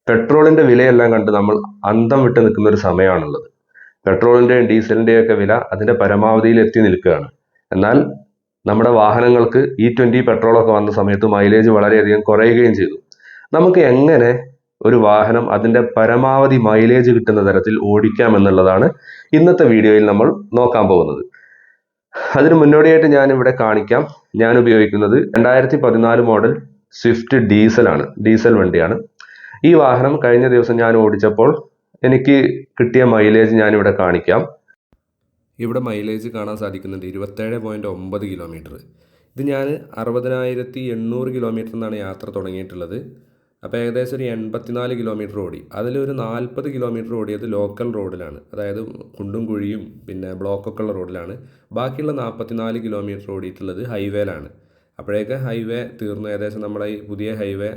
പെട്രോളിന്റെ വിലയെല്ലാം കണ്ട് നമ്മൾ അന്തം വിട്ട് നിൽക്കുന്ന ഒരു സമയമാണുള്ളത്. പെട്രോളിന്റെയും ഡീസലിന്റെയും ഒക്കെ വില അതിന്റെ പരമാവധിയിൽ എത്തി നിൽക്കുകയാണ്. എന്നാൽ നമ്മുടെ വാഹനങ്ങൾക്ക് E20 പെട്രോളൊക്കെ വന്ന സമയത്ത് മൈലേജ് വളരെയധികം കുറയുകയും ചെയ്തു. നമുക്ക് എങ്ങനെ ഒരു വാഹനം അതിന്റെ പരമാവധി മൈലേജ് കിട്ടുന്ന തരത്തിൽ ഓടിക്കാം എന്നുള്ളതാണ് ഇന്നത്തെ വീഡിയോയിൽ നമ്മൾ നോക്കാൻ പോകുന്നത്. അതിന് മുന്നോടിയായിട്ട് ഞാൻ ഇവിടെ കാണിക്കാം. ഞാൻ ഉപയോഗിക്കുന്നത് 2014 മോഡൽ സ്വിഫ്റ്റ് ഡീസലാണ്, ഡീസൽ വണ്ടിയാണ്. ഈ വാഹനം കഴിഞ്ഞ ദിവസം ഞാൻ ഓടിച്ചപ്പോൾ എനിക്ക് കിട്ടിയ മൈലേജ് ഞാനിവിടെ കാണിക്കാം. ഇവിടെ മൈലേജ് കാണാൻ സാധിക്കുന്നുണ്ട് 27.9 കിലോമീറ്റർ. ഇത് ഞാൻ 60,800 കിലോമീറ്റർ എന്നാണ് യാത്ര തുടങ്ങിയിട്ടുള്ളത്. അപ്പോൾ ഏകദേശം ഒരു 84 കിലോമീറ്റർ ഓടി. അതിലൊരു 40 കിലോമീറ്റർ ഓടിയത് ലോക്കൽ റോഡിലാണ്, അതായത് കുണ്ടും കുഴിയും പിന്നെ ബ്ലോക്കൊക്കെ ഉള്ള റോഡിലാണ്. ബാക്കിയുള്ള 44 കിലോമീറ്റർ ഓടിയിട്ടുള്ളത് ഹൈവേയിലാണ്. അപ്പോഴേക്ക് ഹൈവേ തീർന്നു. ഏകദേശം നമ്മുടെ ഈ പുതിയ ഹൈവേ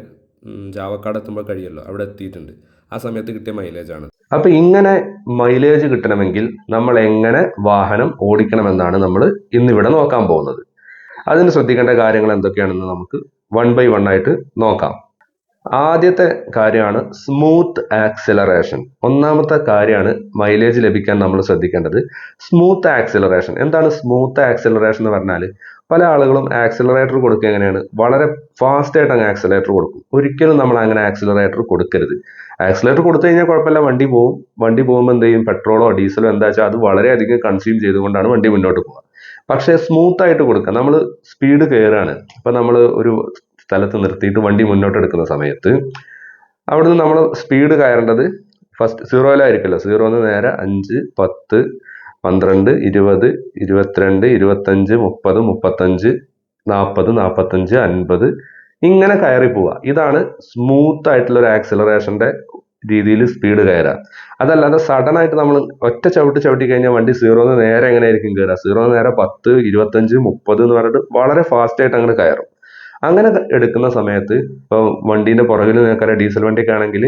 ചാവക്കാട് എത്തുമ്പോൾ കഴിയുമല്ലോ, അവിടെ എത്തിയിട്ടുണ്ട്. ആ സമയത്ത് കിട്ടിയ മൈലേജാണ്. അപ്പോൾ ഇങ്ങനെ മൈലേജ് കിട്ടണമെങ്കിൽ നമ്മൾ എങ്ങനെ വാഹനം ഓടിക്കണമെന്നാണ് നമ്മൾ ഇന്നിവിടെ നോക്കാൻ പോകുന്നത്. അതിന് ശ്രദ്ധിക്കേണ്ട കാര്യങ്ങൾ എന്തൊക്കെയാണെന്ന് നമുക്ക് 1 by 1 ആയിട്ട് നോക്കാം. ആദ്യത്തെ കാര്യമാണ് സ്മൂത്ത് ആക്സിലറേഷൻ. ഒന്നാമത്തെ കാര്യമാണ് മൈലേജ് ലഭിക്കാൻ നമ്മൾ ശ്രദ്ധിക്കേണ്ടത് സ്മൂത്ത് ആക്സിലറേഷൻ. എന്താണ് സ്മൂത്ത് ആക്സിലറേഷൻ എന്ന് പറഞ്ഞാൽ, പല ആളുകളും ആക്സിലറേറ്റർ കൊടുക്കുക എങ്ങനെയാണ്, വളരെ ഫാസ്റ്റ് ആയിട്ട് അങ്ങ് ആക്സിലറേറ്റർ കൊടുക്കും. ഒരിക്കലും നമ്മൾ അങ്ങനെ ആക്സിലറേറ്റർ കൊടുക്കരുത്. ആക്സിലറേറ്റർ കൊടുത്തു കഴിഞ്ഞാൽ കുഴപ്പമില്ല, വണ്ടി പോകും. വണ്ടി പോകുമ്പോൾ എന്ത് ചെയ്യും, പെട്രോളോ ഡീസലോ എന്താ വെച്ചാൽ അത് വളരെയധികം കൺസ്യൂം ചെയ്തുകൊണ്ടാണ് വണ്ടി മുന്നോട്ട് പോകുക. പക്ഷേ സ്മൂത്ത് ആയിട്ട് കൊടുക്കുക. നമ്മൾ സ്പീഡ് കയറാണ്, ഇപ്പം നമ്മൾ ഒരു സ്ഥലത്ത് നിർത്തിയിട്ട് വണ്ടി മുന്നോട്ട് എടുക്കുന്ന സമയത്ത് അവിടുന്ന് നമ്മൾ സ്പീഡ് കയറേണ്ടത് ഫസ്റ്റ് സീറോയിലായിരിക്കുമല്ലോ. 0 നേരെ 5, 10, 12, 20, 22, 25, 30, 35, 40, 45, 50 ഇങ്ങനെ കയറി പോവുക. ഇതാണ് സ്മൂത്ത് ആയിട്ടുള്ള ഒരു ആക്സിലറേഷന്റെ രീതിയിൽ സ്പീഡ് കയറുക. അതല്ലാതെ സഡൻ ആയിട്ട് നമ്മൾ ഒറ്റ ചവിട്ടി കഴിഞ്ഞാൽ വണ്ടി 0 നേരെ എങ്ങനെ ആയിരിക്കും കയറുക, 0 നേരെ 10, 25, 30 എന്ന് പറഞ്ഞിട്ട് വളരെ ഫാസ്റ്റ് ആയിട്ട് അങ്ങനെ കയറും. അങ്ങനെ എടുക്കുന്ന സമയത്ത് ഇപ്പോൾ വണ്ടീന്റെ പുറകിൽ നിൽക്കുന്ന ഡീസൽ വണ്ടിയൊക്കെ ആണെങ്കിൽ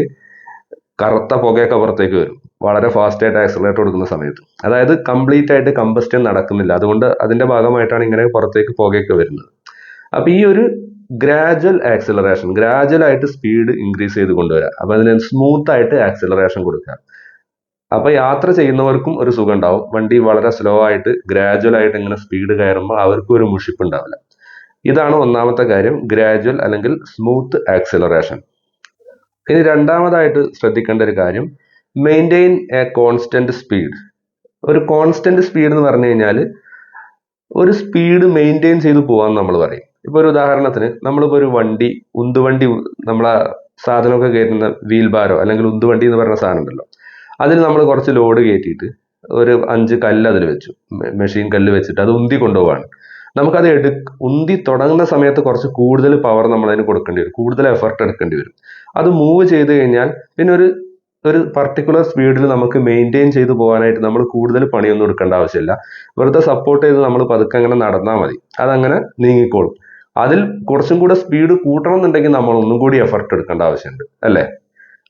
കറുത്ത പുകയൊക്കെ പുറത്തേക്ക് വരും വളരെ ഫാസ്റ്റ് ആയിട്ട് ആക്സിലറേറ്റർ കൊടുക്കുന്ന സമയത്ത്. അതായത് കംപ്ലീറ്റ് ആയിട്ട് കമ്പസ്റ്റൻ നടക്കുന്നില്ല, അതുകൊണ്ട് അതിന്റെ ഭാഗമായിട്ടാണ് ഇങ്ങനെ പുറത്തേക്ക് പുകയൊക്കെ വരുന്നത്. അപ്പൊ ഈ ഒരു ഗ്രാജുവൽ ആക്സിലറേഷൻ, ഗ്രാജുവൽ ആയിട്ട് സ്പീഡ് ഇൻക്രീസ് ചെയ്ത് കൊണ്ടുവരാം. അപ്പൊ അതിന് സ്മൂത്ത് ആയിട്ട് ആക്സിലറേഷൻ കൊടുക്കുക. അപ്പൊ യാത്ര ചെയ്യുന്നവർക്കും ഒരു സുഖം ഉണ്ടാവും. വണ്ടി വളരെ സ്ലോ ആയിട്ട് ഗ്രാജുവൽ ആയിട്ട് ഇങ്ങനെ സ്പീഡ് കയറുമ്പോൾ അവർക്കും ഒരു മുഷിപ്പ് ഉണ്ടാവില്ല. ഇതാണ് ഒന്നാമത്തെ കാര്യം, ഗ്രാജുവൽ അല്ലെങ്കിൽ സ്മൂത്ത് ആക്സിലറേഷൻ. ഇനി രണ്ടാമതായിട്ട് ശ്രദ്ധിക്കേണ്ട ഒരു കാര്യം, മെയിൻറ്റെയിൻ എ കോൺസ്റ്റന്റ് സ്പീഡ്. ഒരു കോൺസ്റ്റന്റ് സ്പീഡ് എന്ന് പറഞ്ഞു കഴിഞ്ഞാൽ ഒരു സ്പീഡ് മെയിൻറ്റെയിൻ ചെയ്ത് പോകാമെന്ന് നമ്മൾ പറയും. ഇപ്പൊ ഒരു ഉദാഹരണത്തിന് നമ്മളിപ്പോ ഒരു വണ്ടി, ഉന്തുവണ്ടി, നമ്മളെ സാധനമൊക്കെ കയറ്റുന്ന വീൽ ബാരോ അല്ലെങ്കിൽ ഉന്തുവണ്ടി എന്ന് പറയുന്ന സാധനം ഉണ്ടല്ലോ, അതിൽ നമ്മൾ കുറച്ച് ലോഡ് കയറ്റിയിട്ട് ഒരു 5 കല്ല് അതിൽ വെച്ചു, മെഷീൻ കല്ല് വെച്ചിട്ട് അത് ഉന്തി കൊണ്ടുപോവാണ്. നമുക്കത് ഉന്തി തുടങ്ങുന്ന സമയത്ത് കുറച്ച് കൂടുതൽ പവർ നമ്മൾ അതിന് കൊടുക്കേണ്ടി വരും, കൂടുതൽ എഫർട്ട് എടുക്കേണ്ടി വരും. അത് മൂവ് ചെയ്ത് കഴിഞ്ഞാൽ പിന്നെ ഒരു പർട്ടിക്കുലർ സ്പീഡിൽ നമുക്ക് മെയിൻറ്റെയിൻ ചെയ്ത് പോകാനായിട്ട് നമ്മൾ കൂടുതൽ പണിയൊന്നും എടുക്കേണ്ട ആവശ്യമില്ല. വെറുതെ സപ്പോർട്ട് ചെയ്ത് നമ്മൾ പതുക്കെ അങ്ങനെ നടന്നാൽ മതി, അതങ്ങനെ നീങ്ങിക്കോളും. അതിൽ കുറച്ചും കൂടെ സ്പീഡ് കൂട്ടണം എന്നുണ്ടെങ്കിൽ നമ്മൾ ഒന്നും കൂടി എഫർട്ട് എടുക്കേണ്ട ആവശ്യമുണ്ട്, അല്ലേ?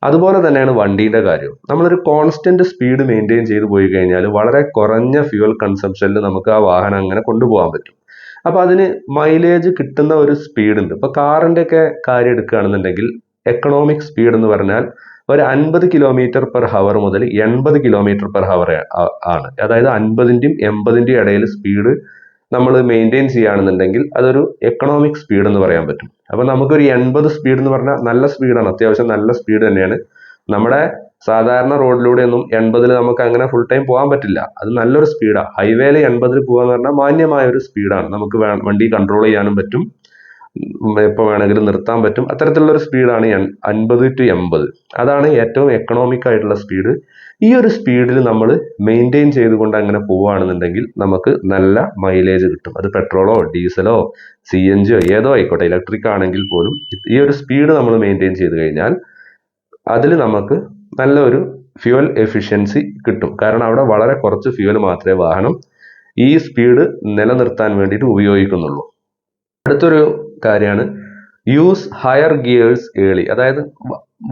അതുപോലെ തന്നെയാണ് വണ്ടീന്റെ കാര്യം. നമ്മളൊരു കോൺസ്റ്റന്റ് സ്പീഡ് മെയിൻറ്റെയിൻ ചെയ്ത് പോയി കഴിഞ്ഞാൽ വളരെ കുറഞ്ഞ ഫ്യൂവൽ കൺസംഷനിൽ നമുക്ക് ആ വാഹനം അങ്ങനെ കൊണ്ടുപോകാൻ പറ്റും. അപ്പൊ അതിന് മൈലേജ് കിട്ടുന്ന ഒരു സ്പീഡ് ഉണ്ട്. ഇപ്പൊ കാറിന്റെ ഒക്കെ കാര്യം എടുക്കുകയാണെന്നുണ്ടെങ്കിൽ എക്കണോമിക് സ്പീഡ് എന്ന് പറഞ്ഞാൽ ഒരു 50 km/h മുതൽ 80 km/h ആണ്. അതായത് 50ന്റെയും 80ന്റെയും ഇടയിൽ സ്പീഡ് നമ്മൾ മെയിൻറ്റെയിൻ ചെയ്യുകയാണെന്നുണ്ടെങ്കിൽ അതൊരു എക്കണോമിക് സ്പീഡ് എന്ന് പറയാൻ പറ്റും. അപ്പൊ നമുക്കൊരു 80 സ്പീഡ് എന്ന് പറഞ്ഞാൽ നല്ല സ്പീഡാണ്, അത്യാവശ്യം നല്ല സ്പീഡ് തന്നെയാണ്. നമ്മുടെ സാധാരണ റോഡിലൂടെ ഒന്നും 80ൽ നമുക്ക് അങ്ങനെ ഫുൾ ടൈം പോകാൻ പറ്റില്ല, അത് നല്ലൊരു സ്പീഡാണ്. ഹൈവേയിൽ 80ൽ പോകാന്ന് പറഞ്ഞാൽ മാന്യമായ ഒരു സ്പീഡാണ്. നമുക്ക് വണ്ടി കൺട്രോൾ ചെയ്യാനും പറ്റും, എപ്പോൾ വേണമെങ്കിലും നിർത്താൻ പറ്റും. അത്തരത്തിലുള്ള ഒരു സ്പീഡാണ് 50 to 80. അതാണ് ഏറ്റവും എക്കണോമിക് ആയിട്ടുള്ള സ്പീഡ്. ഈ ഒരു സ്പീഡിൽ നമ്മൾ മെയിൻറ്റെയിൻ ചെയ്തുകൊണ്ട് അങ്ങനെ പോവുകയാണെന്നുണ്ടെങ്കിൽ നമുക്ക് നല്ല മൈലേജ് കിട്ടും. അത് പെട്രോളോ ഡീസലോ CNG ഏതോ ആയിക്കോട്ടെ, ഇലക്ട്രിക് ആണെങ്കിൽ പോലും ഈ ഒരു സ്പീഡ് നമ്മൾ മെയിൻറ്റെയിൻ ചെയ്ത് കഴിഞ്ഞാൽ അതിൽ നമുക്ക് നല്ലൊരു ഫ്യൂവൽ എഫിഷ്യൻസി കിട്ടും. കാരണം അവിടെ വളരെ കുറച്ച് ഫ്യൂവൽ മാത്രമേ വാഹനം ഈ സ്പീഡ് നിലനിർത്താൻ വേണ്ടിയിട്ട് ഉപയോഗിക്കുന്നുള്ളൂ. അടുത്തൊരു കാര്യമാണ് യൂസ് ഹയർ ഗിയേഴ്സ് ഏർലി. അതായത്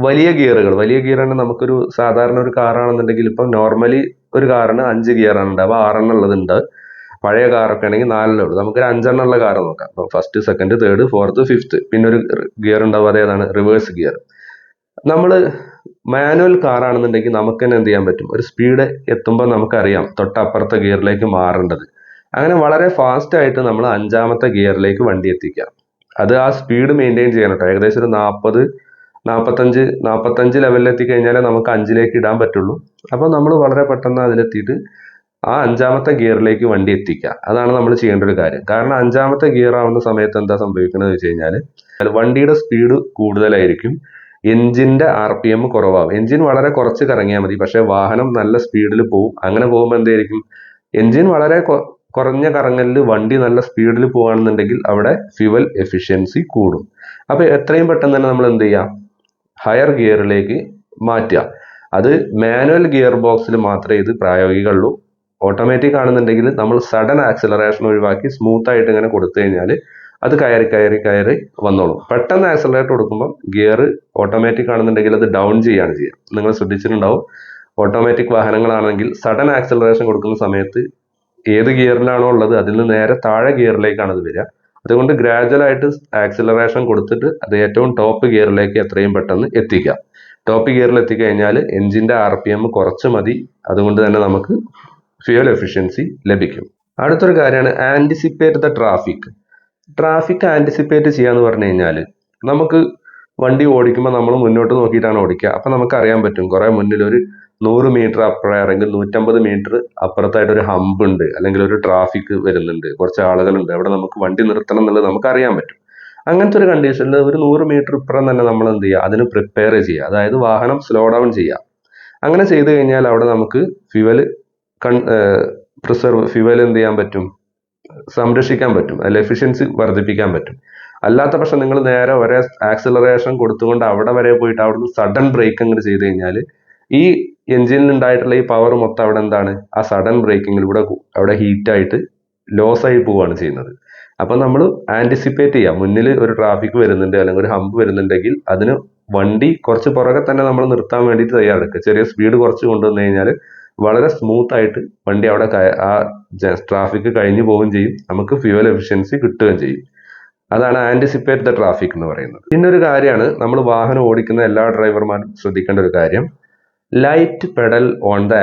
വലിയ ഗിയറാണ്. നമുക്കൊരു സാധാരണ ഒരു കാറാണെന്നുണ്ടെങ്കിൽ ഇപ്പം നോർമലി ഒരു കാറിന് 5 ഗിയറാണ് ഉണ്ടാവുക, 6 ഉള്ളതുണ്ട്. പഴയ കാറൊക്കെ ആണെങ്കിൽ 4 ഉള്ളൂ. നമുക്കൊരു 5 ഉള്ള കാർ നോക്കാം. First, second, third, fourth, fifth, പിന്നെ ഒരു ഗിയർ ഉണ്ടാവും, അതേതാണ് റിവേഴ്സ് ഗിയർ. നമ്മൾ മാനുവൽ കാർ ആണെന്നുണ്ടെങ്കിൽ നമുക്ക് തന്നെ എന്ത് ചെയ്യാൻ പറ്റും, ഒരു സ്പീഡ് എത്തുമ്പോൾ നമുക്കറിയാം തൊട്ടപ്പുറത്തെ ഗിയറിലേക്ക് മാറേണ്ടത്. അങ്ങനെ വളരെ ഫാസ്റ്റ് ആയിട്ട് നമ്മൾ 5ാമത്തെ ഗിയറിലേക്ക് വണ്ടി എത്തിക്കുക. അത് ആ സ്പീഡ് മെയിൻറ്റെയിൻ ചെയ്യണം കേട്ടോ. ഏകദേശം ഒരു 45 ലെവലിൽ എത്തിക്കഴിഞ്ഞാലേ നമുക്ക് 5ലേക്ക് ഇടാൻ പറ്റുള്ളൂ. അപ്പോൾ നമ്മൾ വളരെ പെട്ടെന്ന് അതിലെത്തിയിട്ട് ആ 5ാമത്തെ ഗിയറിലേക്ക് വണ്ടി എത്തിക്കുക. അതാണ് നമ്മൾ ചെയ്യേണ്ട ഒരു കാര്യം. കാരണം 5ാമത്തെ ഗിയർ ആവുന്ന സമയത്ത് എന്താ സംഭവിക്കുന്നത് വെച്ച് കഴിഞ്ഞാൽ വണ്ടിയുടെ സ്പീഡ് കൂടുതലായിരിക്കും, എഞ്ചിന്റെ RPM കുറവാകും. എഞ്ചിൻ വളരെ കുറച്ച് കറങ്ങിയാൽ മതി, പക്ഷെ വാഹനം നല്ല സ്പീഡിൽ പോകും. അങ്ങനെ പോകുമ്പോൾ എന്തായിരിക്കും, എഞ്ചിൻ വളരെ കുറഞ്ഞ കറങ്ങലിൽ വണ്ടി നല്ല സ്പീഡിൽ പോകുകയാണെന്നുണ്ടെങ്കിൽ അവിടെ ഫ്യൂവൽ എഫിഷ്യൻസി കൂടും. അപ്പോൾ എത്രയും പെട്ടെന്ന് തന്നെ നമ്മൾ എന്ത് ചെയ്യുക, ഹയർ ഗിയറിലേക്ക് മാറ്റുക. അത് മാനുവൽ ഗിയർ ബോക്സിൽ മാത്രമേ ഇത് പ്രായോഗികമുള്ളൂ. ഓട്ടോമാറ്റിക് ആണെന്നുണ്ടെങ്കിൽ നമ്മൾ സഡൻ ആക്സിലറേഷൻ ഒഴിവാക്കി സ്മൂത്ത് ആയിട്ട് ഇങ്ങനെ കൊടുത്തു കഴിഞ്ഞാൽ അത് കയറി വന്നോളും. പെട്ടെന്ന് ആക്സിലറേറ്റർ കൊടുക്കുമ്പോൾ ഗിയർ ഓട്ടോമാറ്റിക് ആണെന്നുണ്ടെങ്കിൽ അത് ഡൗൺ ചെയ്യുകയാണ് ചെയ്യുക. നിങ്ങൾ ശ്രദ്ധിച്ചിട്ടുണ്ടാവും, ഓട്ടോമാറ്റിക് വാഹനങ്ങളാണെങ്കിൽ സഡൻ ആക്സിലറേഷൻ കൊടുക്കുന്ന സമയത്ത് ഏത് ഗിയറിലാണോ ഉള്ളത് അതിൽ നിന്ന് നേരെ താഴെ ഗിയറിലേക്കാണ് അത് വരിക. അതുകൊണ്ട് ഗ്രാജുവൽ ആയിട്ട് ആക്സിലറേഷൻ കൊടുത്തിട്ട് അത് ഏറ്റവും ടോപ്പ് ഗിയറിലേക്ക് എത്രയും പെട്ടെന്ന് എത്തിക്കുക. ടോപ്പ് ഗിയറിൽ എത്തിക്കഴിഞ്ഞാൽ എഞ്ചിന്റെ RPM കുറച്ച് മതി. അതുകൊണ്ട് തന്നെ നമുക്ക് ഫ്യൂവൽ എഫിഷ്യൻസി ലഭിക്കും. അടുത്തൊരു കാര്യമാണ് ആൻറ്റിസിപ്പേറ്റ് ദ ട്രാഫിക് ആൻറ്റിസിപ്പേറ്റ് ചെയ്യാന്ന് പറഞ്ഞു കഴിഞ്ഞാൽ നമുക്ക് വണ്ടി ഓടിക്കുമ്പോൾ നമ്മൾ മുന്നോട്ട് നോക്കിയിട്ടാണ് ഓടിക്കുക. അപ്പം നമുക്ക് അറിയാൻ പറ്റും കുറെ മുന്നിൽ ഒരു 100 മീറ്റർ അപ്പുറം അല്ലെങ്കിൽ 150 മീറ്റർ അപ്പുറത്തായിട്ട് ഒരു ഹമ്പ് ഉണ്ട്, അല്ലെങ്കിൽ ഒരു ട്രാഫിക് വരുന്നുണ്ട്, കുറച്ച് ആളുകളുണ്ട്, അവിടെ നമുക്ക് വണ്ടി നിർത്തണം എന്നുള്ളത് നമുക്ക് അറിയാൻ പറ്റും. അങ്ങനത്തെ ഒരു കണ്ടീഷനിൽ ഒരു 100 മീറ്റർ ഇപ്പുറം തന്നെ നമ്മൾ എന്ത് ചെയ്യുക, അതിന് പ്രിപ്പയർ ചെയ്യുക, അതായത് വാഹനം സ്ലോ ഡൗൺ ചെയ്യുക. അങ്ങനെ ചെയ്തു കഴിഞ്ഞാൽ അവിടെ നമുക്ക് ഫ്യൂവൽ എന്ത് ചെയ്യാൻ പറ്റും, സംരക്ഷിക്കാൻ പറ്റും, അതിൽ എഫിഷ്യൻസി വർദ്ധിപ്പിക്കാൻ പറ്റും. അല്ലാത്ത പക്ഷം നിങ്ങൾ നേരെ ഒരേ ആക്സിലറേഷൻ കൊടുത്തുകൊണ്ട് അവിടെ വരെ പോയിട്ട് അവിടുന്ന് സഡൻ ബ്രേക്ക് അങ്ങോട്ട് ചെയ്ത് കഴിഞ്ഞാൽ ഈ എഞ്ചിനിൽ ഉണ്ടായിട്ടുള്ള ഈ പവർ മൊത്തം അവിടെ എന്താണ്, ആ സഡൻ ബ്രേക്കിങ്ങിലൂടെ അവിടെ ഹീറ്റായിട്ട് ലോസ് ആയി പോവുകയാണ് ചെയ്യുന്നത്. അപ്പം നമ്മൾ ആൻറ്റിസിപ്പേറ്റ് ചെയ്യുക, മുന്നിൽ ഒരു ട്രാഫിക് വരുന്നുണ്ട് അല്ലെങ്കിൽ ഒരു ഹമ്പ് വരുന്നുണ്ടെങ്കിൽ അതിന് വണ്ടി കുറച്ച് പുറകെ തന്നെ നമ്മൾ നിർത്താൻ വേണ്ടിയിട്ട് തയ്യാറെടുക്കുക. ചെറിയ സ്പീഡ് കുറച്ച് കൊണ്ടുവന്നു കഴിഞ്ഞാൽ വളരെ സ്മൂത്ത് ആയിട്ട് വണ്ടി അവിടെ ആ ട്രാഫിക് കഴിഞ്ഞു പോവുകയും ചെയ്യും, നമുക്ക് ഫ്യൂവൽ എഫിഷ്യൻസി കിട്ടുകയും ചെയ്യും. അതാണ് ആൻറ്റിസിപ്പേറ്റ് ദ ട്രാഫിക് എന്ന് പറയുന്നത്. പിന്നൊരു കാര്യമാണ് നമ്മൾ വാഹനം ഓടിക്കുന്ന എല്ലാ ഡ്രൈവർമാരും ശ്രദ്ധിക്കേണ്ട ഒരു കാര്യം, ലൈറ്റ് പെഡൽ ഓൺ ദ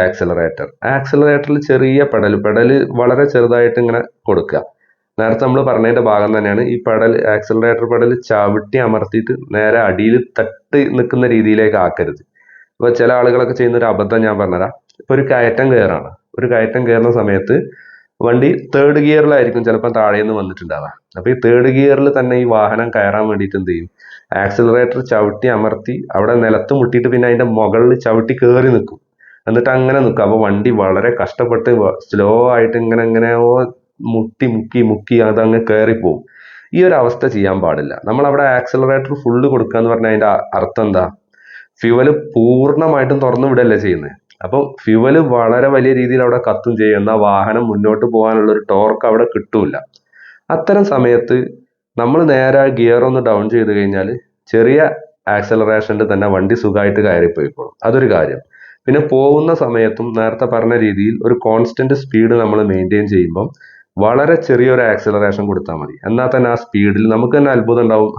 ആക്സിലറേറ്ററിൽ ചെറിയ പെഡൽ വളരെ ചെറുതായിട്ട് ഇങ്ങനെ കൊടുക്കുക. നേരത്തെ നമ്മൾ പറഞ്ഞതിന്റെ ഭാഗം തന്നെയാണ് ഈ ആക്സിലറേറ്റർ പെഡൽ ചവിട്ടി അമർത്തിയിട്ട് നേരെ അടിയിൽ തട്ടി നിൽക്കുന്ന രീതിയിലേക്ക് ആക്കരുത്. ഇപ്പൊ ചില ആളുകളൊക്കെ ചെയ്യുന്ന ഒരു അബദ്ധം ഞാൻ പറഞ്ഞുതരാം. ഇപ്പൊ ഒരു കയറ്റം കയറുന്ന സമയത്ത് വണ്ടി 3rd ഗിയറിലായിരിക്കും ചിലപ്പോൾ താഴേന്ന് വന്നിട്ടുണ്ടാവുക. അപ്പൊ ഈ 3rd ഗിയറിൽ തന്നെ ഈ വാഹനം കയറാൻ വേണ്ടിയിട്ട് എന്ത് ചെയ്യും, ആക്സിലറേറ്റർ ചവിട്ടി അമർത്തി അവിടെ നിലത്ത് മുട്ടിയിട്ട് പിന്നെ അതിന്റെ മുകളിൽ ചവിട്ടി കയറി നിൽക്കും. എന്നിട്ട് അങ്ങനെ നിൽക്കും. അപ്പൊ വണ്ടി വളരെ കഷ്ടപ്പെട്ട് സ്ലോ ആയിട്ട് ഇങ്ങനെയോ മുക്കി അതങ്ങ് കയറിപ്പോവും. ഈ ഒരു അവസ്ഥ ചെയ്യാൻ പാടില്ല. നമ്മൾ അവിടെ ആക്സിലറേറ്റർ ഫുള്ള് കൊടുക്കുക എന്ന് പറഞ്ഞാൽ അതിന്റെ അർത്ഥം എന്താ, ഫ്യൂവല് പൂർണ്ണമായിട്ടും തുറന്നു വിടല്ലേ ചെയ്യുന്നത്. അപ്പം ഫ്യൂവല് വളരെ വലിയ രീതിയിൽ അവിടെ കത്തും ചെയ്യും, എന്നാൽ വാഹനം മുന്നോട്ട് പോകാനുള്ള ഒരു ടോർക്ക് അവിടെ കിട്ടൂല. അത്തരം സമയത്ത് നമ്മൾ നേരെ ഗിയർ ഒന്ന് ഡൗൺ ചെയ്ത് കഴിഞ്ഞാൽ ചെറിയ ആക്സലറേഷനിൽ തന്നെ വണ്ടി സുഖമായിട്ട് കയറിപ്പോയിക്കോളും. അതൊരു കാര്യം. പിന്നെ പോകുന്ന സമയത്തും നേരത്തെ പറഞ്ഞ രീതിയിൽ ഒരു കോൺസ്റ്റന്റ് സ്പീഡ് നമ്മൾ മെയിൻറ്റെയിൻ ചെയ്യുമ്പം വളരെ ചെറിയൊരു ആക്സലറേഷൻ കൊടുത്താൽ മതി. എന്നാൽ തന്നെ ആ സ്പീഡിൽ നമുക്ക് തന്നെ അത്ഭുതം ഉണ്ടാവും.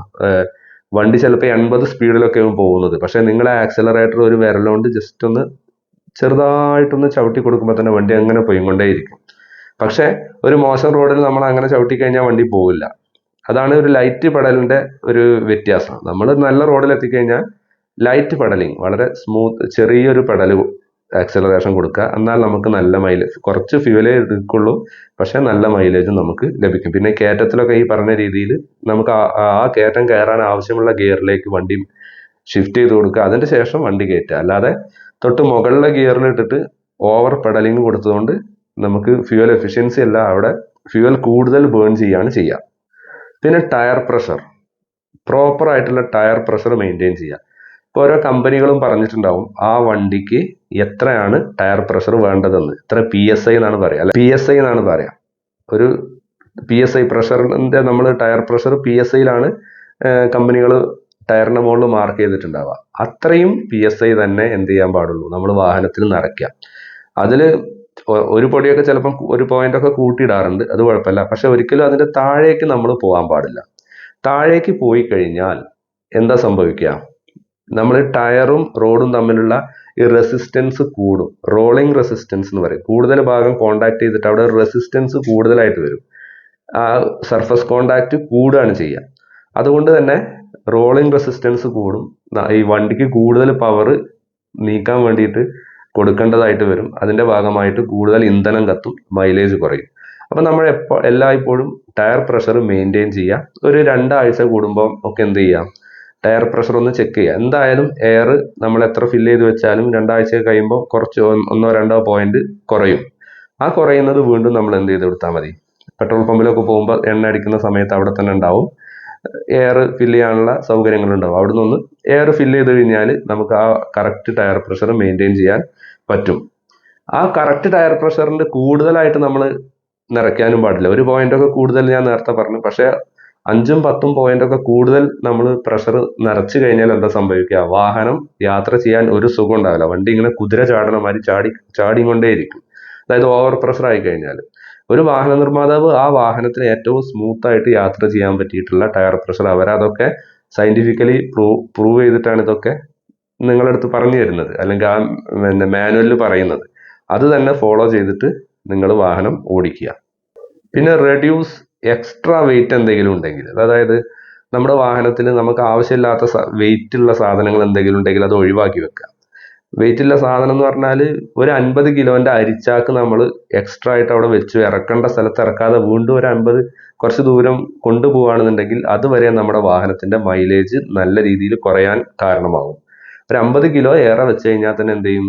വണ്ടി ചിലപ്പോൾ 80 സ്പീഡിലൊക്കെ പോകുന്നത്, പക്ഷെ നിങ്ങളെ ആക്സലറേറ്റർ ഒരു വിരലുകൊണ്ട് ജസ്റ്റ് ഒന്ന് ചെറുതായിട്ടൊന്ന് ചവിട്ടി കൊടുക്കുമ്പോൾ തന്നെ വണ്ടി അങ്ങനെ പോയിക്കൊണ്ടേയിരിക്കും. പക്ഷെ ഒരു മോശം റോഡിൽ നമ്മൾ അങ്ങനെ ചവിട്ടി കഴിഞ്ഞാൽ വണ്ടി പോകില്ല. അതാണ് ഒരു ലൈറ്റ് പെഡലിന്റെ ഒരു വ്യത്യാസം. നമ്മൾ നല്ല റോഡിൽ എത്തിക്കഴിഞ്ഞാൽ ലൈറ്റ് പെഡലിങ്, വളരെ സ്മൂത്ത് ചെറിയൊരു പെഡൽ ആക്സലറേഷൻ കൊടുക്കുക, എന്നാൽ നമുക്ക് നല്ല മൈലേജ്, കുറച്ച് ഫ്യൂവലേ എടുക്കുള്ളൂ, പക്ഷെ നല്ല മൈലേജും നമുക്ക് ലഭിക്കും. പിന്നെ കയറ്റത്തിലൊക്കെ ഈ പറഞ്ഞ രീതിയിൽ നമുക്ക് ആ കയറ്റം കയറാൻ ആവശ്യമുള്ള ഗിയറിലേക്ക് വണ്ടി ഷിഫ്റ്റ് ചെയ്ത് കൊടുക്കുക, അതിന്റെ ശേഷം വണ്ടി കയറ്റുക. അല്ലാതെ തൊട്ട് മുകളിലെ ഗിയറിൽ ഇട്ടിട്ട് ഓവർ പെഡലിങ് കൊടുത്തതുകൊണ്ട് നമുക്ക് ഫ്യൂവൽ എഫിഷ്യൻസി അല്ല, അവിടെ ഫ്യൂവൽ കൂടുതൽ ബേൺ ചെയ്യാണ് ചെയ്യുക. പിന്നെ ടയർ പ്രഷർ, പ്രോപ്പർ ആയിട്ടുള്ള ടയർ പ്രഷർ മെയിൻറ്റെയിൻ ചെയ്യുക. ഇപ്പോൾ ഓരോ കമ്പനികളും പറഞ്ഞിട്ടുണ്ടാവും ആ വണ്ടിക്ക് എത്രയാണ് ടയർ പ്രഷർ വേണ്ടതെന്ന്. എത്ര PSI എന്നാണ് പറയുക, അല്ല PSI എന്നാണ് പറയുക. ഒരു PSI പ്രഷറിന്റെ നമ്മൾ ടയർ പ്രഷർ PSIയിലാണ് കമ്പനികൾ ടയറിന്റെ മുകളിൽ മാർക്ക് ചെയ്തിട്ടുണ്ടാവുക. അത്രയും PSI തന്നെ എന്ത് ചെയ്യാൻ പാടുള്ളൂ, നമ്മൾ വാഹനത്തിൽ നിറയ്ക്കുക. അതിൽ ഒരു പൊടിയൊക്കെ ചിലപ്പം ഒരു പോയിന്റൊക്കെ കൂട്ടിയിടാറുണ്ട്, അത് കുഴപ്പമില്ല. പക്ഷെ ഒരിക്കലും അതിന്റെ താഴേക്ക് നമ്മൾ പോകാൻ പാടില്ല. താഴേക്ക് പോയി കഴിഞ്ഞാൽ എന്താ സംഭവിക്കുക, നമ്മൾ ടയറും റോഡും തമ്മിലുള്ള ഈ റെസിസ്റ്റൻസ് കൂടും. റോളിംഗ് റെസിസ്റ്റൻസ് എന്ന് പറയും. കൂടുതൽ ഭാഗം കോണ്ടാക്ട് ചെയ്തിട്ട് അവിടെ റെസിസ്റ്റൻസ് കൂടുതലായിട്ട് വരും. ആ സർഫസ് കോണ്ടാക്ട് കൂടുകയാണ് ചെയ്യുക. അതുകൊണ്ട് തന്നെ റോളിംഗ് റെസിസ്റ്റൻസ് കൂടും. ഈ വണ്ടിക്ക് കൂടുതൽ പവർ നീക്കാൻ വേണ്ടിയിട്ട് കൊടുക്കേണ്ടതായിട്ട് വരും. അതിന്റെ ഭാഗമായിട്ട് കൂടുതൽ ഇന്ധനം കത്തും, മൈലേജ് കുറയും. അപ്പം നമ്മൾ എല്ലായ്പ്പോഴും ടയർ പ്രഷർ മെയിൻറ്റെയിൻ ചെയ്യുക. ഒരു 2 ആഴ്ച കൂടുമ്പോൾ ഒക്കെ എന്ത് ചെയ്യാം, ടയർ പ്രഷർ ഒന്ന് ചെക്ക് ചെയ്യുക. എന്തായാലും എയർ നമ്മൾ എത്ര ഫില്ല് ചെയ്ത് വെച്ചാലും 2 ആഴ്ച കഴിയുമ്പോൾ കുറച്ച് 1-2 പോയിന്റ് കുറയും. ആ കുറയുന്നത് വീണ്ടും നമ്മൾ എന്ത് ചെയ്ത് കൊടുത്താൽ മതി, പെട്രോൾ പമ്പിലൊക്കെ പോകുമ്പോൾ എണ്ണ അടിക്കുന്ന സമയത്ത് അവിടെ തന്നെ ഉണ്ടാവും എയർ ഫില്ല് ചെയ്യാനുള്ള സൗകര്യങ്ങളുണ്ടാവും. അവിടെ നിന്ന് എയർ ഫില്ല് ചെയ്ത് കഴിഞ്ഞാൽ നമുക്ക് ആ കറക്റ്റ് ടയർ പ്രഷർ മെയിൻറ്റെയിൻ ചെയ്യാൻ പറ്റും. ആ കറക്റ്റ് ടയർ പ്രഷറിന്റെ കൂടുതലായിട്ട് നമ്മൾ നിറയ്ക്കാനും പാടില്ല. ഒരു പോയിന്റൊക്കെ കൂടുതൽ ഞാൻ നേരത്തെ പറഞ്ഞു. പക്ഷെ 5-10 പോയിന്റൊക്കെ കൂടുതൽ നമ്മൾ പ്രഷർ നിറച്ചു കഴിഞ്ഞാൽ എന്താ സംഭവിക്കുക, വാഹനം യാത്ര ചെയ്യാൻ ഒരു സുഖം ഉണ്ടാവില്ല. വണ്ടി ഇങ്ങനെ കുതിര ചാടണ മാതിരി ചാടിക്കൊണ്ടേയിരിക്കും. അതായത് ഓവർ പ്രഷർ ആയി കഴിഞ്ഞാൽ ഒരു വാഹന നിർമ്മാതാവ് ആ വാഹനത്തിന് ഏറ്റവും സ്മൂത്ത് ആയിട്ട് യാത്ര ചെയ്യാൻ പറ്റിയിട്ടുള്ള ടയർ പ്രഷർ അവരതൊക്കെ സയന്റിഫിക്കലി പ്രൂവ് ചെയ്തിട്ടാണ് ഇതൊക്കെ നിങ്ങളടുത്ത് പറഞ്ഞു തരുന്നത്, അല്ലെങ്കിൽ ആ മാനുവലിൽ പറയുന്നത്. അത് തന്നെ ഫോളോ ചെയ്തിട്ട് നിങ്ങൾ വാഹനം ഓടിക്കുക. പിന്നെ റെഡ്യൂസ് എക്സ്ട്രാ വെയിറ്റ് എന്തെങ്കിലും ഉണ്ടെങ്കിൽ, അതായത് നമ്മുടെ വാഹനത്തിൽ നമുക്ക് ആവശ്യമില്ലാത്ത വെയിറ്റ് ഉള്ള സാധനങ്ങൾ എന്തെങ്കിലും ഉണ്ടെങ്കിൽ അത് ഒഴിവാക്കി വെക്കുക. വെയിറ്റ് ഉള്ള സാധനം എന്ന് പറഞ്ഞാൽ ഒരു 50 കിലോന്റെ അരിച്ചാക്ക് നമ്മൾ എക്സ്ട്രാ ആയിട്ട് അവിടെ വെച്ച് ഇറക്കേണ്ട സ്ഥലത്ത് ഇറക്കാതെ വീണ്ടും ഒരു 50 കുറച്ച് ദൂരം കൊണ്ടുപോവുകയാണെന്നുണ്ടെങ്കിൽ അതുവരെ നമ്മുടെ വാഹനത്തിന്റെ മൈലേജ് നല്ല രീതിയിൽ കുറയാൻ കാരണമാകും. ഒരു 50 കിലോ ഏറെ വെച്ച് കഴിഞ്ഞാൽ തന്നെ എന്ത് ചെയ്യും,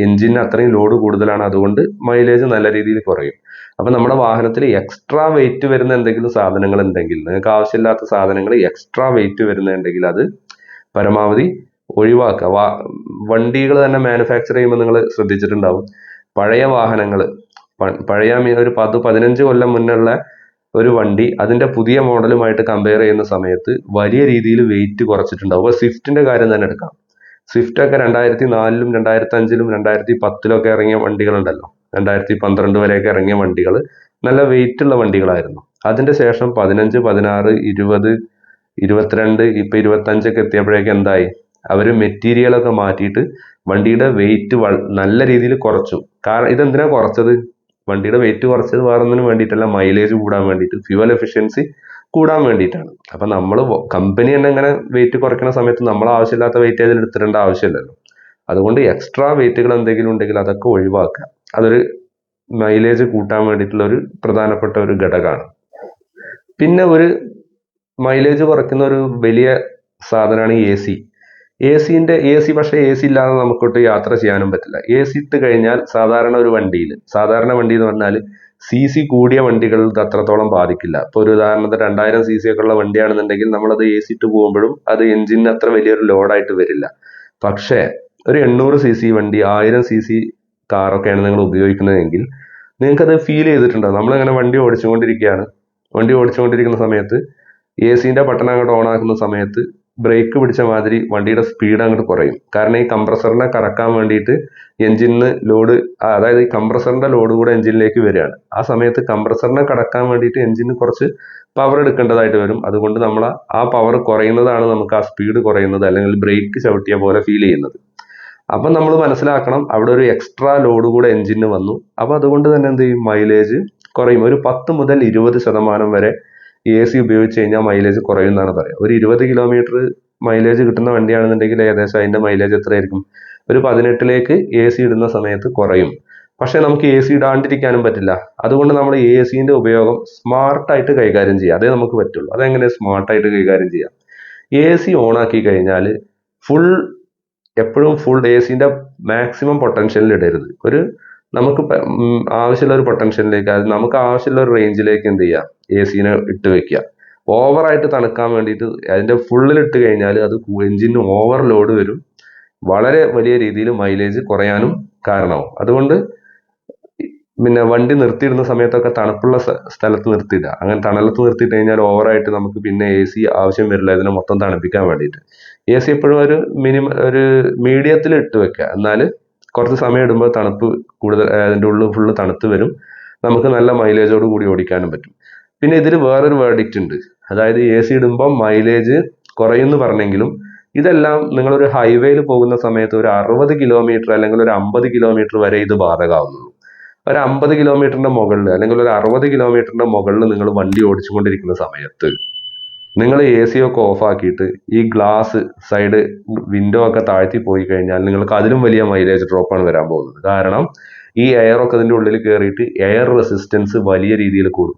എഞ്ചിന് അത്രയും ലോഡ് കൂടുതലാണ്. അതുകൊണ്ട് മൈലേജ് നല്ല രീതിയിൽ കുറയും. അപ്പൊ നമ്മുടെ വാഹനത്തിൽ എക്സ്ട്രാ വെയിറ്റ് വരുന്ന എന്തെങ്കിലും സാധനങ്ങൾ ഉണ്ടെങ്കിൽ, നിങ്ങൾക്ക് ആവശ്യമില്ലാത്ത സാധനങ്ങൾ എക്സ്ട്രാ വെയിറ്റ് വരുന്നുണ്ടെങ്കിൽ അത് പരമാവധി ഒഴിവാക്കുക. വണ്ടികൾ തന്നെ മാനുഫാക്ചർ ചെയ്യുമ്പോൾ നിങ്ങൾ ശ്രദ്ധിച്ചിട്ടുണ്ടാവും, പഴയ വാഹനങ്ങൾ, പഴയ ഒരു 10-15 കൊല്ലം മുന്നുള്ള ഒരു വണ്ടി അതിന്റെ പുതിയ മോഡലുമായിട്ട് കമ്പയർ ചെയ്യുന്ന സമയത്ത് വലിയ രീതിയിൽ വെയിറ്റ് കുറച്ചിട്ടുണ്ടാവും. അപ്പോൾ സ്വിഫ്റ്റിന്റെ കാര്യം തന്നെ എടുക്കാം. സ്വിഫ്റ്റ് ഒക്കെ 2004-ലും 2005-ലും 2010-ലൊക്കെ ഇറങ്ങിയ വണ്ടികളുണ്ടല്ലോ, 2012 വരെയൊക്കെ ഇറങ്ങിയ വണ്ടികൾ നല്ല വെയിറ്റ് ഉള്ള വണ്ടികളായിരുന്നു. അതിന്റെ ശേഷം 15, 16, 20, 22, ഇപ്പൊ 25 ഒക്കെ എത്തിയപ്പോഴേക്കും എന്തായി, അവര് മെറ്റീരിയലൊക്കെ മാറ്റിയിട്ട് വണ്ടിയുടെ വെയിറ്റ് നല്ല രീതിയിൽ കുറച്ചു. കാരണം ഇതെന്തിനാ കുറച്ചത്, വണ്ടിയുടെ വെയിറ്റ് കുറച്ചത് വേറെ ഒന്നിനും വേണ്ടിയിട്ടല്ല, മൈലേജ് കൂടാൻ വേണ്ടിയിട്ട്, ഫ്യൂവൽ എഫിഷ്യൻസി കൂടാൻ വേണ്ടിയിട്ടാണ്. അപ്പൊ നമ്മൾ കമ്പനി തന്നെ ഇങ്ങനെ വെയിറ്റ് കുറയ്ക്കുന്ന സമയത്ത് നമ്മൾ ആവശ്യമില്ലാത്ത വെയിറ്റ് അതിൽ എടുത്തിടേണ്ട ആവശ്യമില്ലല്ലോ. അതുകൊണ്ട് എക്സ്ട്രാ വെയിറ്റുകൾ എന്തെങ്കിലും ഉണ്ടെങ്കിൽ അതൊക്കെ ഒഴിവാക്കുക. അതൊരു മൈലേജ് കൂട്ടാൻ വേണ്ടിയിട്ടുള്ള ഒരു പ്രധാനപ്പെട്ട ഒരു ഘടകമാണ്. പിന്നെ ഒരു മൈലേജ് കുറയ്ക്കുന്ന ഒരു വലിയ സാധനമാണ് എ സി. പക്ഷേ എ സി ഇല്ലാതെ നമുക്കൊട്ട് യാത്ര ചെയ്യാനും പറ്റില്ല. എ സി ഇട്ട് കഴിഞ്ഞാൽ സാധാരണ വണ്ടി എന്ന് പറഞ്ഞാൽ CC കൂടിയ വണ്ടികളിൽ ഇത് അത്രത്തോളം ബാധിക്കില്ല. ഇപ്പോൾ ഒരു ഉദാഹരണത്തിന് 2000 CC ഒക്കെ ഉള്ള വണ്ടിയാണെന്നുണ്ടെങ്കിൽ നമ്മളത് എ സി ഇട്ട് പോകുമ്പോഴും അത് എഞ്ചിന് അത്ര വലിയൊരു ലോഡായിട്ട് വരില്ല. പക്ഷേ ഒരു 800 CC വണ്ടി, 1000 CC കാറൊക്കെയാണ് നിങ്ങൾ ഉപയോഗിക്കുന്നതെങ്കിൽ നിങ്ങൾക്കത് ഫീൽ ചെയ്തിട്ടുണ്ടാവും. നമ്മളിങ്ങനെ വണ്ടി ഓടിച്ചുകൊണ്ടിരിക്കുന്ന സമയത്ത് എ സിന്റെ ബട്ടൺ അങ്ങോട്ട് ഓൺ ആക്കുന്ന സമയത്ത് ബ്രേക്ക് പിടിച്ച മാതിരി വണ്ടിയുടെ സ്പീഡ് അങ്ങോട്ട് കുറയും. കാരണം ഈ കംപ്രസറിനെ കറക്കാൻ വേണ്ടിയിട്ട് എഞ്ചിന് ലോഡ്, അതായത് ഈ കംപ്രസറിന്റെ ലോഡ് കൂടെ എഞ്ചിനിലേക്ക് വരികയാണ്. ആ സമയത്ത് കംപ്രസറിനെ കടക്കാൻ വേണ്ടിയിട്ട് എഞ്ചിന് കുറച്ച് പവർ എടുക്കേണ്ടതായിട്ട് വരും. അതുകൊണ്ട് നമ്മൾ ആ പവർ കുറയുന്നതാണ് നമുക്ക് ആ സ്പീഡ് കുറയുന്നത്, അല്ലെങ്കിൽ ബ്രേക്ക് ചവിട്ടിയ പോലെ ഫീൽ ചെയ്യുന്നത്. അപ്പം നമ്മൾ മനസ്സിലാക്കണം, അവിടെ ഒരു എക്സ്ട്രാ ലോഡ് കൂടെ എഞ്ചിന് വന്നു. അപ്പൊ അതുകൊണ്ട് തന്നെ എന്ത് ചെയ്യും, മൈലേജ് കുറയും. ഒരു 10 മുതൽ 20% വരെ എ സി ഉപയോഗിച്ച് കഴിഞ്ഞാൽ മൈലേജ് കുറയും എന്നാണ് പറയുക. ഒരു 20 കിലോമീറ്റർ മൈലേജ് കിട്ടുന്ന വണ്ടിയാണെന്നുണ്ടെങ്കിൽ ഏകദേശം അതിന്റെ മൈലേജ് എത്രയായിരിക്കും, ഒരു 18ലേക്ക് എ സി ഇടുന്ന സമയത്ത് കുറയും. പക്ഷെ നമുക്ക് എ സി ഇടാണ്ടിരിക്കാനും പറ്റില്ല. അതുകൊണ്ട് നമ്മൾ എ സിന്റെ ഉപയോഗം സ്മാർട്ടായിട്ട് കൈകാര്യം ചെയ്യുക, അതേ നമുക്ക് പറ്റുള്ളൂ. അതെങ്ങനെ സ്മാർട്ടായിട്ട് കൈകാര്യം ചെയ്യാം, എ സി ഓൺ ആക്കി കഴിഞ്ഞാൽ എപ്പോഴും ഫുൾ എ സിന്റെ മാക്സിമം പൊട്ടൻഷ്യലിൽ ഇടരുത്. നമുക്ക് ആവശ്യമുള്ള ഒരു പൊട്ടൻഷ്യലിലേക്ക്, അത് നമുക്ക് ആവശ്യമുള്ള ഒരു റേഞ്ചിലേക്ക് എന്ത് ചെയ്യുക, എ സിനെ ഇട്ട് വെക്കുക. ഓവറായിട്ട് തണുക്കാൻ വേണ്ടിയിട്ട് അതിന്റെ ഫുള്ളിൽ ഇട്ട് കഴിഞ്ഞാൽ അത് എഞ്ചിന് ഓവർ ലോഡ് വരും, വളരെ വലിയ രീതിയിൽ മൈലേജ് കുറയാനും കാരണമാവും. അതുകൊണ്ട് പിന്നെ വണ്ടി നിർത്തിയിടുന്ന സമയത്തൊക്കെ തണുപ്പുള്ള സ്ഥലത്ത് നിർത്തിയിടുക. അങ്ങനെ തണലത്ത് നിർത്തിയിട്ട് കഴിഞ്ഞാൽ ഓവറായിട്ട് നമുക്ക് പിന്നെ എ സി ആവശ്യം വരില്ല, ഇതിനെ മൊത്തം തണുപ്പിക്കാൻ വേണ്ടിയിട്ട്. എ സി എപ്പോഴും ഒരു മീഡിയത്തിൽ ഇട്ട് വെക്കുക. എന്നാൽ കുറച്ച് സമയം ഇടുമ്പോൾ തണുപ്പ് കൂടുതൽ, അതിൻ്റെ ഉള്ളിൽ ഫുള്ള് തണുത്ത് വരും, നമുക്ക് നല്ല മൈലേജോട് കൂടി ഓടിക്കാനും പറ്റും. പിന്നെ ഇതിൽ വേറൊരു വേർഡിക്റ്റ് ഉണ്ട്. അതായത് എ സി ഇടുമ്പോൾ മൈലേജ് കുറയുമെന്ന് പറഞ്ഞെങ്കിലും ഇതെല്ലാം നിങ്ങളൊരു ഹൈവേയിൽ പോകുന്ന സമയത്ത് ഒരു 60 കിലോമീറ്റർ അല്ലെങ്കിൽ ഒരു 50 കിലോമീറ്റർ വരെ ഇത് ബാധകമാവുന്നുള്ളൂ. ഒരു 50 കിലോമീറ്ററിന്റെ മുകളിൽ അല്ലെങ്കിൽ ഒരു 60 കിലോമീറ്ററിന്റെ മുകളിൽ നിങ്ങൾ വണ്ടി ഓടിച്ചുകൊണ്ടിരിക്കുന്ന സമയത്ത് നിങ്ങൾ AC ഒക്കെ ഓഫ് ആക്കിയിട്ട് ഈ ഗ്ലാസ് സൈഡ് വിൻഡോ ഒക്കെ താഴ്ത്തി പോയി കഴിഞ്ഞാൽ നിങ്ങൾക്ക് അതിലും വലിയ മൈലേജ് ഡ്രോപ്പാണ് വരാൻ പോകുന്നത്. കാരണം ഈ എയർ ഒക്കെ ഇതിന്റെ ഉള്ളിൽ കയറിയിട്ട് എയർ റെസിസ്റ്റൻസ് വലിയ രീതിയിൽ കൂടും.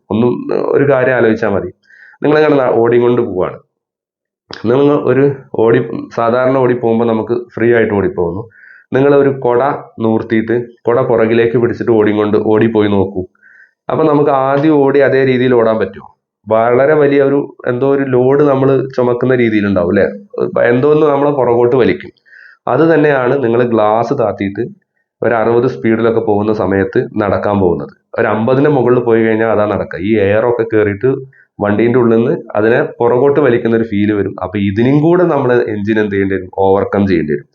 ഒരു കാര്യം ആലോചിച്ചാൽ മതി. നിങ്ങളിങ്ങനെ ഓടിക്കൊണ്ട് പോവാണ്. നിങ്ങൾ സാധാരണ ഓടി പോകുമ്പോൾ നമുക്ക് ഫ്രീ ആയിട്ട് ഓടിപ്പോകുന്നു. നിങ്ങൾ ഒരു കുട നൂർത്തിയിട്ട് കുട പുറകിലേക്ക് പിടിച്ചിട്ട് ഓടിപ്പോയി നോക്കൂ. അപ്പൊ നമുക്ക് ആദ്യം ഓടി അതേ രീതിയിൽ ഓടാൻ പറ്റുമോ? വളരെ വലിയ എന്തോ ഒരു ലോഡ് നമ്മൾ ചുമക്കുന്ന രീതിയിൽ ഉണ്ടാവും അല്ലെ? എന്തോ ഒന്ന് നമ്മളെ പുറകോട്ട് വലിക്കും. അത് തന്നെയാണ് നിങ്ങൾ ഗ്ലാസ് താത്തിയിട്ട് ഒരു 60 സ്പീഡിലൊക്കെ പോകുന്ന സമയത്ത് നടക്കാൻ പോകുന്നത്. ഒരു 50ന് മുകളിൽ പോയി കഴിഞ്ഞാൽ അതാ നടക്കുക. ഈ എയർ ഒക്കെ കയറിയിട്ട് വണ്ടീൻ്റെ ഉള്ളിൽ നിന്ന് അതിനെ പുറകോട്ട് വലിക്കുന്ന ഒരു ഫീല് വരും. അപ്പൊ ഇതിനും കൂടെ നമ്മൾ എഞ്ചിൻ എന്ത് ചെയ്യേണ്ടി വരും? ഓവർകം ചെയ്യേണ്ടി വരും.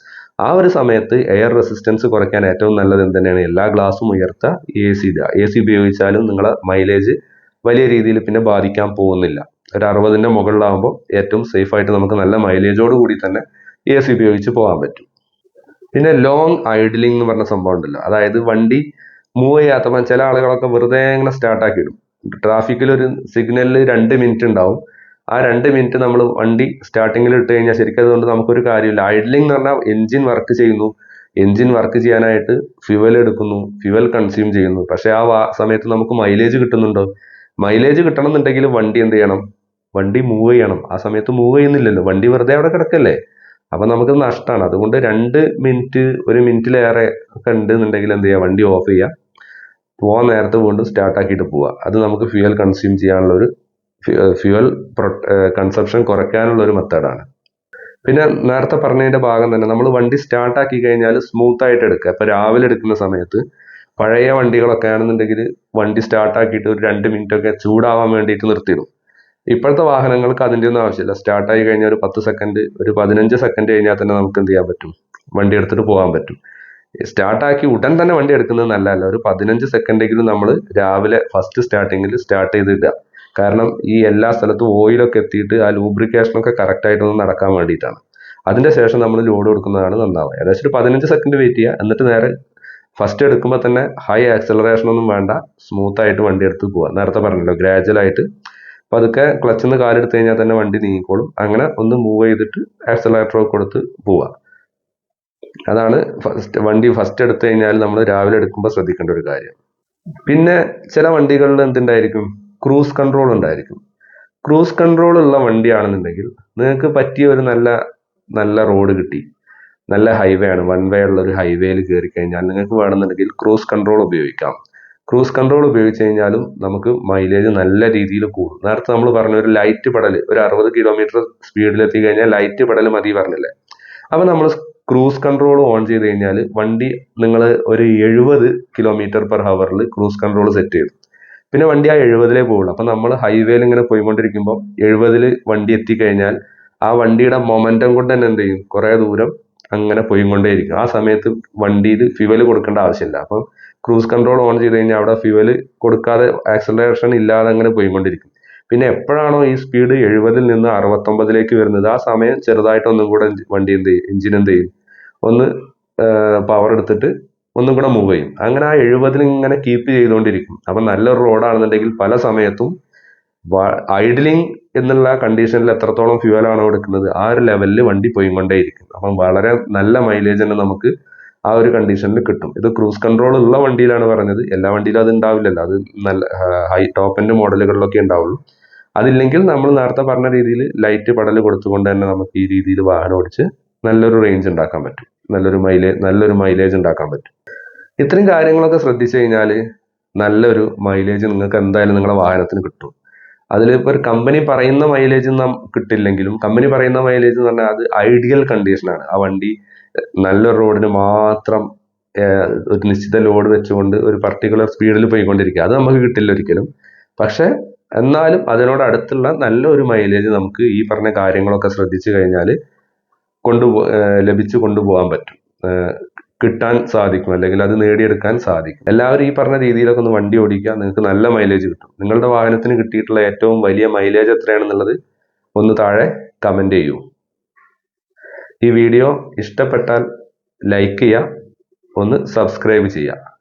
ആ ഒരു സമയത്ത് എയർ റെസിസ്റ്റൻസ് കുറയ്ക്കാൻ ഏറ്റവും നല്ലത് എന്തിനാണ്? എല്ലാ ഗ്ലാസും ഉയർത്തുക, AC ഉപയോഗിച്ചാലും നിങ്ങളെ മൈലേജ് വലിയ രീതിയിൽ പിന്നെ ബാധിക്കാൻ പോകുന്നില്ല. ഒരു 60ന്റെ മുകളിലാകുമ്പോൾ ഏറ്റവും സേഫ് ആയിട്ട് നമുക്ക് നല്ല മൈലേജോട് കൂടി തന്നെ AC ഉപയോഗിച്ച് പോകാൻ പറ്റും. പിന്നെ ലോങ് ഐഡലിംഗ് എന്ന് പറഞ്ഞ സംഭവം ഉണ്ടല്ലോ. അതായത് വണ്ടി മൂവ് ചെയ്യാത്തപ്പോൾ ചില ആളുകളൊക്കെ വെറുതെ ഇങ്ങനെ സ്റ്റാർട്ടാക്കി ഇടും. ട്രാഫിക്കിൽ ഒരു സിഗ്നലിൽ 2 മിനിറ്റ് ഉണ്ടാവും. ആ 2 മിനിറ്റ് നമ്മൾ വണ്ടി സ്റ്റാർട്ടിങ്ങിൽ ഇട്ട് കഴിഞ്ഞാൽ ശരിക്കും അതുകൊണ്ട് നമുക്കൊരു കാര്യമില്ല. ഐഡലിംഗ് എന്ന് പറഞ്ഞാൽ എഞ്ചിൻ വർക്ക് ചെയ്യുന്നു. എഞ്ചിൻ വർക്ക് ചെയ്യാനായിട്ട് ഫ്യുവൽ എടുക്കുന്നു, ഫ്യുവൽ കൺസ്യൂം ചെയ്യുന്നു. പക്ഷെ ആ സമയത്ത് നമുക്ക് മൈലേജ് കിട്ടുന്നുണ്ടോ? മൈലേജ് കിട്ടണം എന്നുണ്ടെങ്കിൽ വണ്ടി എന്ത് ചെയ്യണം? വണ്ടി മൂവ് ചെയ്യണം. ആ സമയത്ത് മൂവ് ചെയ്യുന്നില്ലല്ലോ, വണ്ടി വെറുതെ അവിടെ കിടക്കല്ലേ. അപ്പൊ നമുക്ക് നഷ്ടമാണ്. അതുകൊണ്ട് 2 മിനിറ്റ് 1 മിനിറ്റിലേറെ ഒക്കെ ഉണ്ടെന്നുണ്ടെങ്കിൽ എന്ത് ചെയ്യുക? വണ്ടി ഓഫ് ചെയ്യുക, പോകാൻ നേരത്തെ വീണ്ടും സ്റ്റാർട്ടാക്കിയിട്ട് പോവുക. അത് നമുക്ക് ഫ്യൂവൽ കൺസ്യൂം ചെയ്യാനുള്ള ഫ്യൂവൽ കൺസപ്ഷൻ കുറയ്ക്കാനുള്ള ഒരു മെത്തേഡാണ്. പിന്നെ നേരത്തെ പറഞ്ഞതിന്റെ ഭാഗം തന്നെ നമ്മൾ വണ്ടി സ്റ്റാർട്ടാക്കി കഴിഞ്ഞാൽ സ്മൂത്ത് ആയിട്ട് എടുക്കുക. ഇപ്പൊ രാവിലെ എടുക്കുന്ന സമയത്ത് പഴയ വണ്ടികളൊക്കെ ആണെന്നുണ്ടെങ്കിൽ വണ്ടി സ്റ്റാർട്ടാക്കിയിട്ട് ഒരു 2 മിനിറ്റ് ഒക്കെ ചൂടാവാൻ വേണ്ടിയിട്ട് നിർത്തിയിടും. ഇപ്പോഴത്തെ വാഹനങ്ങൾക്ക് അതിൻ്റെ ഒന്നും ആവശ്യമില്ല. സ്റ്റാർട്ടായി കഴിഞ്ഞാൽ ഒരു 10 സെക്കൻഡ്, ഒരു 15 സെക്കൻഡ് കഴിഞ്ഞാൽ തന്നെ നമുക്ക് എന്ത് ചെയ്യാൻ പറ്റും? വണ്ടി എടുത്തിട്ട് പോകാൻ പറ്റും. സ്റ്റാർട്ടാക്കി ഉടൻ തന്നെ വണ്ടി എടുക്കുന്നത് നല്ലതല്ല. ഒരു 15 സെക്കൻഡെങ്കിലും നമ്മൾ രാവിലെ ഫസ്റ്റ് സ്റ്റാർട്ടിങ്ങിൽ സ്റ്റാർട്ട് ചെയ്തിടുക. കാരണം ഈ എല്ലാ സ്ഥലത്തും ഓയിലൊക്കെ എത്തിയിട്ട് ആ ലൂബ്രിക്കേഷനൊക്കെ കറക്റ്റ് ആയിട്ടൊന്ന് നടക്കാൻ വേണ്ടിയിട്ടാണ്. അതിന്റെ ശേഷം നമ്മൾ ലോഡ് കൊടുക്കുന്നതാണ് നന്നാവുക. ഏകദേശം ഒരു 15 സെക്കൻഡ് വെയിറ്റ് ചെയ്യുക. എന്നിട്ട് നേരെ ഫസ്റ്റ് എടുക്കുമ്പോൾ തന്നെ ഹൈ ആക്സലറേഷൻ ഒന്നും വേണ്ട, സ്മൂത്ത് ആയിട്ട് വണ്ടി എടുത്ത് പോവുക. നേരത്തെ പറഞ്ഞല്ലോ, ഗ്രാജുവൽ ആയിട്ട് പതുക്കെ ക്ലച്ചിൽ നിന്ന് കാലെടുത്ത് കഴിഞ്ഞാൽ തന്നെ വണ്ടി നീങ്ങിക്കോളും. അങ്ങനെ ഒന്ന് മൂവ് ചെയ്തിട്ട് ആക്സലറേറ്റർ കൊടുത്ത് പോവുക. അതാണ് വണ്ടി ഫസ്റ്റ് എടുത്തു കഴിഞ്ഞാൽ നമ്മൾ രാവിലെ എടുക്കുമ്പോൾ ശ്രദ്ധിക്കേണ്ട ഒരു കാര്യം. പിന്നെ ചില വണ്ടികളിൽ എന്തുണ്ടായിരിക്കും? ക്രൂസ് കൺട്രോൾ ഉണ്ടായിരിക്കും. ക്രൂസ് കൺട്രോൾ ഉള്ള വണ്ടിയാണെന്നുണ്ടെങ്കിൽ നിങ്ങൾക്ക് പറ്റിയ ഒരു നല്ല റോഡ് കിട്ടി, നല്ല ഹൈവേ ആണ്, 1 വേ ഉള്ള ഒരു ഹൈവേയിൽ കയറി കഴിഞ്ഞാൽ നിങ്ങൾക്ക് വേണമെന്നുണ്ടെങ്കിൽ ക്രൂസ് കൺട്രോൾ ഉപയോഗിക്കാം. ക്രൂസ് കൺട്രോൾ ഉപയോഗിച്ച് കഴിഞ്ഞാലും നമുക്ക് മൈലേജ് നല്ല രീതിയിൽ കൂടും. നേരത്തെ നമ്മൾ പറഞ്ഞ ഒരു ലൈറ്റ് പെഡൽ, ഒരു 60 കിലോമീറ്റർ സ്പീഡിൽ എത്തി കഴിഞ്ഞാൽ ലൈറ്റ് പെഡൽ മതി പറഞ്ഞില്ലേ? അപ്പൊ നമ്മൾ ക്രൂസ് കൺട്രോൾ ഓൺ ചെയ്ത് കഴിഞ്ഞാൽ വണ്ടി നിങ്ങൾ ഒരു 70 km/h ക്രൂസ് കൺട്രോൾ സെറ്റ് ചെയ്തു. പിന്നെ വണ്ടി ആ 70-ലേ പോകുള്ളൂ. അപ്പൊ നമ്മൾ ഹൈവേയിൽ ഇങ്ങനെ പോയിക്കൊണ്ടിരിക്കുമ്പോൾ 70-ൽ വണ്ടി എത്തിക്കഴിഞ്ഞാൽ ആ വണ്ടിയുടെ മൊമെന്റം കൊണ്ട് തന്നെ എന്ത് ചെയ്യും? കുറെ ദൂരം അങ്ങനെ പോയിക്കൊണ്ടേയിരിക്കും. ആ സമയത്ത് വണ്ടിയിൽ ഫ്യൂവൽ കൊടുക്കേണ്ട ആവശ്യമില്ല. അപ്പം ക്രൂസ് കൺട്രോൾ ഓൺ ചെയ്ത് കഴിഞ്ഞാൽ അവിടെ ഫ്യൂവൽ കൊടുക്കാതെ ആക്സലറേഷൻ ഇല്ലാതെ അങ്ങനെ പോയിക്കൊണ്ടിരിക്കും. പിന്നെ എപ്പോഴാണോ ഈ സ്പീഡ് 70-ൽ നിന്ന് 69-ലേക്ക് വരുന്നത്, ആ സമയം ചെറുതായിട്ട് ഒന്നും കൂടെ വണ്ടി എഞ്ചിൻ എന്ത് ചെയ്യും? ഒന്ന് പവർ എടുത്തിട്ട് ഒന്നും കൂടെ മൂവ് ചെയ്യും. അങ്ങനെ ആ 70-ൽ ഇങ്ങനെ കീപ്പ് ചെയ്തുകൊണ്ടിരിക്കും. അപ്പൊ നല്ലൊരു റോഡാണെന്നുണ്ടെങ്കിൽ പല സമയത്തും ഐഡലിംഗ് എന്നുള്ള കണ്ടീഷനിൽ എത്രത്തോളം ഫ്യൂവൽ ആണോ എടുക്കുന്നത് ആ ഒരു ലെവലിൽ വണ്ടി പോയിക്കൊണ്ടേയിരിക്കും. അപ്പം വളരെ നല്ല മൈലേജ് തന്നെ നമുക്ക് ആ ഒരു കണ്ടീഷനിൽ കിട്ടും. ഇത് ക്രൂസ് കൺട്രോൾ ഉള്ള വണ്ടിയിലാണ് പറഞ്ഞത്. എല്ലാ വണ്ടിയിലും അത് ഉണ്ടാവില്ലല്ലോ. അത് നല്ല ഹൈ ടോപ്പ് എൻഡ് മോഡലുകളിലൊക്കെ ഉണ്ടാവുള്ളൂ. അതില്ലെങ്കിൽ നമ്മൾ നേരത്തെ പറഞ്ഞ രീതിയിൽ ലൈറ്റ് പെഡൽ കൊടുത്തുകൊണ്ട് തന്നെ നമുക്ക് ഈ രീതിയിൽ വാഹനം ഓടിച്ച് നല്ലൊരു റേഞ്ച് ഉണ്ടാക്കാൻ പറ്റും, നല്ലൊരു മൈലേജ് ഉണ്ടാക്കാൻ പറ്റും. ഇത്രയും കാര്യങ്ങളൊക്കെ ശ്രദ്ധിച്ചു കഴിഞ്ഞാൽ നല്ലൊരു മൈലേജ് നിങ്ങൾക്ക് എന്തായാലും നിങ്ങളുടെ വാഹനത്തിന് കിട്ടും. അതിലിപ്പോൾ ഒരു കമ്പനി പറയുന്ന മൈലേജ് കിട്ടില്ലെങ്കിലും, കമ്പനി പറയുന്ന മൈലേജ് എന്ന് പറഞ്ഞാൽ അത് ഐഡിയൽ കണ്ടീഷനാണ്. ആ വണ്ടി നല്ലൊരു റോഡിന് മാത്രം ഒരു നിശ്ചിത ലോഡ് വെച്ചുകൊണ്ട് ഒരു പർട്ടിക്കുലർ സ്പീഡിൽ പോയിക്കൊണ്ടിരിക്കുക, അത് നമുക്ക് കിട്ടില്ല ഒരിക്കലും. പക്ഷെ എന്നാലും അതിനോട് അടുത്തുള്ള നല്ലൊരു മൈലേജ് നമുക്ക് ഈ പറഞ്ഞ കാര്യങ്ങളൊക്കെ ശ്രദ്ധിച്ചു കഴിഞ്ഞാൽ ലഭിച്ചു കൊണ്ടുപോകാൻ പറ്റും, കിട്ടാൻ സാധിക്കും, അല്ലെങ്കിൽ അത് നേടിയെടുക്കാൻ സാധിക്കും. എല്ലാവരും ഈ പറഞ്ഞ രീതിയിലൊക്കെ ഒന്ന് വണ്ടി ഓടിക്കുക, നിങ്ങൾക്ക് നല്ല മൈലേജ് കിട്ടും. നിങ്ങളുടെ വാഹനത്തിന് കിട്ടിയിട്ടുള്ള ഏറ്റവും വലിയ മൈലേജ് എത്രയാണെന്നുള്ളത് ഒന്ന് താഴെ കമന്റ് ചെയ്യൂ. ഈ വീഡിയോ ഇഷ്ടപ്പെട്ടാൽ ലൈക്ക് ചെയ്യുക, ഒന്ന് സബ്സ്ക്രൈബ് ചെയ്യുക.